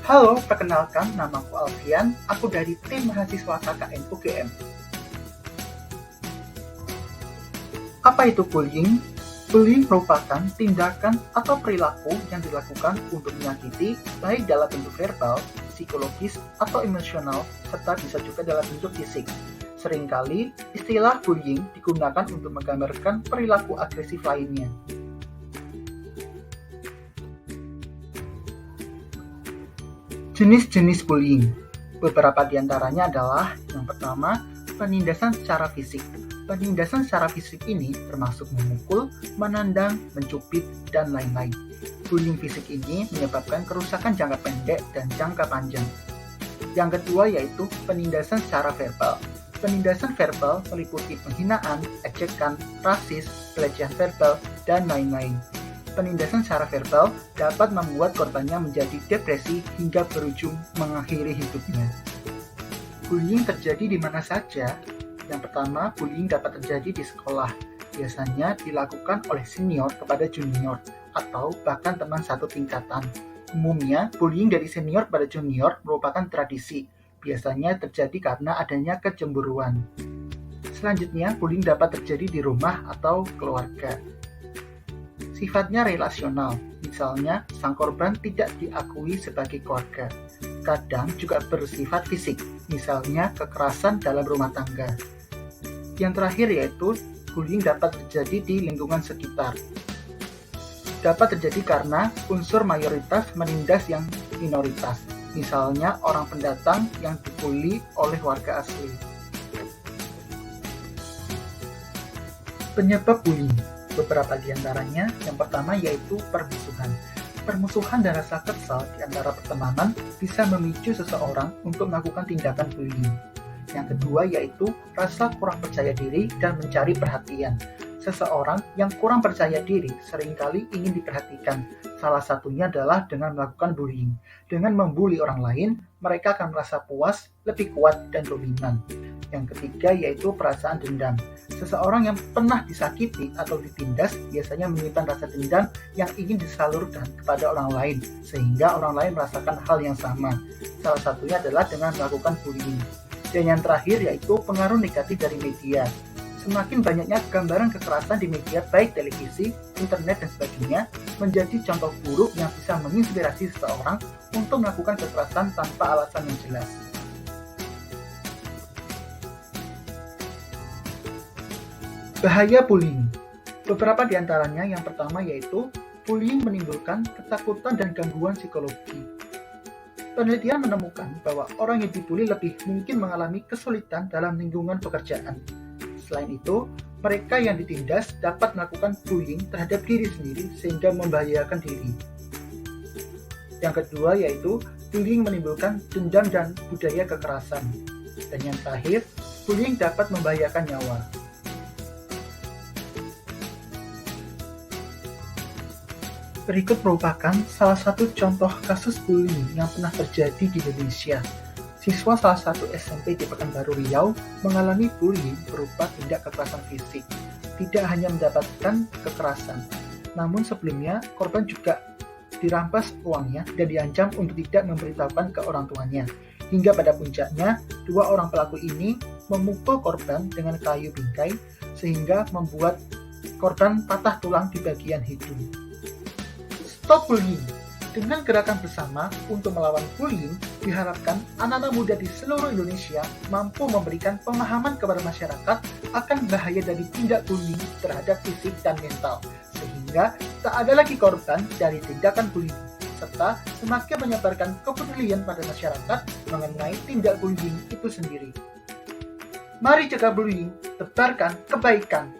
Halo, perkenalkan namaku Alfian, aku dari tim mahasiswa KKN UGM. Apa itu bullying? Bullying merupakan tindakan atau perilaku yang dilakukan untuk menyakiti, baik dalam bentuk verbal, psikologis, atau emosional, serta bisa juga dalam bentuk fisik. Seringkali, istilah bullying digunakan untuk menggambarkan perilaku agresif lainnya. Jenis-jenis bullying. Beberapa di antaranya adalah yang pertama, penindasan secara fisik. Penindasan secara fisik ini termasuk memukul, menendang, mencubit, dan lain-lain. Bullying fisik ini menyebabkan kerusakan jangka pendek dan jangka panjang. Yang kedua yaitu penindasan secara verbal. Penindasan verbal meliputi penghinaan, ejekan, rasis, pelecehan verbal, dan lain-lain. Penindasan secara verbal dapat membuat korbannya menjadi depresi hingga berujung mengakhiri hidupnya. Bullying terjadi di mana saja. Yang pertama, bullying dapat terjadi di sekolah. Biasanya dilakukan oleh senior kepada junior atau bahkan teman satu tingkatan. Umumnya, bullying dari senior pada junior merupakan tradisi. Biasanya terjadi karena adanya kecemburuan. Selanjutnya, bullying dapat terjadi di rumah atau keluarga. Sifatnya relasional, misalnya sang korban tidak diakui sebagai keluarga. Kadang juga bersifat fisik, misalnya kekerasan dalam rumah tangga. Yang terakhir yaitu bullying dapat terjadi di lingkungan sekitar. Dapat terjadi karena unsur mayoritas menindas yang minoritas, misalnya orang pendatang yang dibully oleh warga asli. Penyebab bullying. Beberapa di antaranya, yang pertama yaitu permusuhan. Permusuhan dan rasa kesal di antara pertemanan bisa memicu seseorang untuk melakukan tindakan bullying. Yang kedua yaitu rasa kurang percaya diri dan mencari perhatian. Seseorang yang kurang percaya diri seringkali ingin diperhatikan. Salah satunya adalah dengan melakukan bullying. Dengan membuli orang lain, mereka akan merasa puas, lebih kuat, dan dominan. Yang ketiga yaitu perasaan dendam. Seseorang yang pernah disakiti atau ditindas biasanya menyimpan rasa dendam yang ingin disalurkan kepada orang lain, sehingga orang lain merasakan hal yang sama. Salah satunya adalah dengan melakukan bullying. Dan yang terakhir yaitu pengaruh negatif dari media. Semakin banyaknya gambaran kekerasan di media baik televisi, internet, dan sebagainya menjadi contoh buruk yang bisa menginspirasi seseorang untuk melakukan kekerasan tanpa alasan yang jelas. Bahaya bullying. Beberapa di antaranya yang pertama yaitu bullying menimbulkan ketakutan dan gangguan psikologi. Penelitian menemukan bahwa orang yang dibully lebih mungkin mengalami kesulitan dalam lingkungan pekerjaan. Selain itu, mereka yang ditindas dapat melakukan bullying terhadap diri sendiri sehingga membahayakan diri. Yang kedua yaitu bullying menimbulkan dendam dan budaya kekerasan. Dan yang terakhir, bullying dapat membahayakan nyawa. Berikut merupakan salah satu contoh kasus bullying yang pernah terjadi di Indonesia. Siswa salah satu SMP di Pekanbaru Riau mengalami bullying berupa tindak kekerasan fisik. Tidak hanya mendapatkan kekerasan, namun sebelumnya korban juga dirampas uangnya dan diancam untuk tidak memberitahukan ke orang tuanya. Hingga pada puncaknya, dua orang pelaku ini memukul korban dengan kayu bingkai sehingga membuat korban patah tulang di bagian hidung. Stop bullying. Dengan gerakan bersama untuk melawan bullying, diharapkan anak-anak muda di seluruh Indonesia mampu memberikan pemahaman kepada masyarakat akan bahaya dari tindak bullying terhadap fisik dan mental, sehingga tak ada lagi korban dari tindakan bullying, serta semakin menyebarkan kepedulian pada masyarakat mengenai tindak bullying itu sendiri. Mari cegah bullying, tebarkan kebaikan.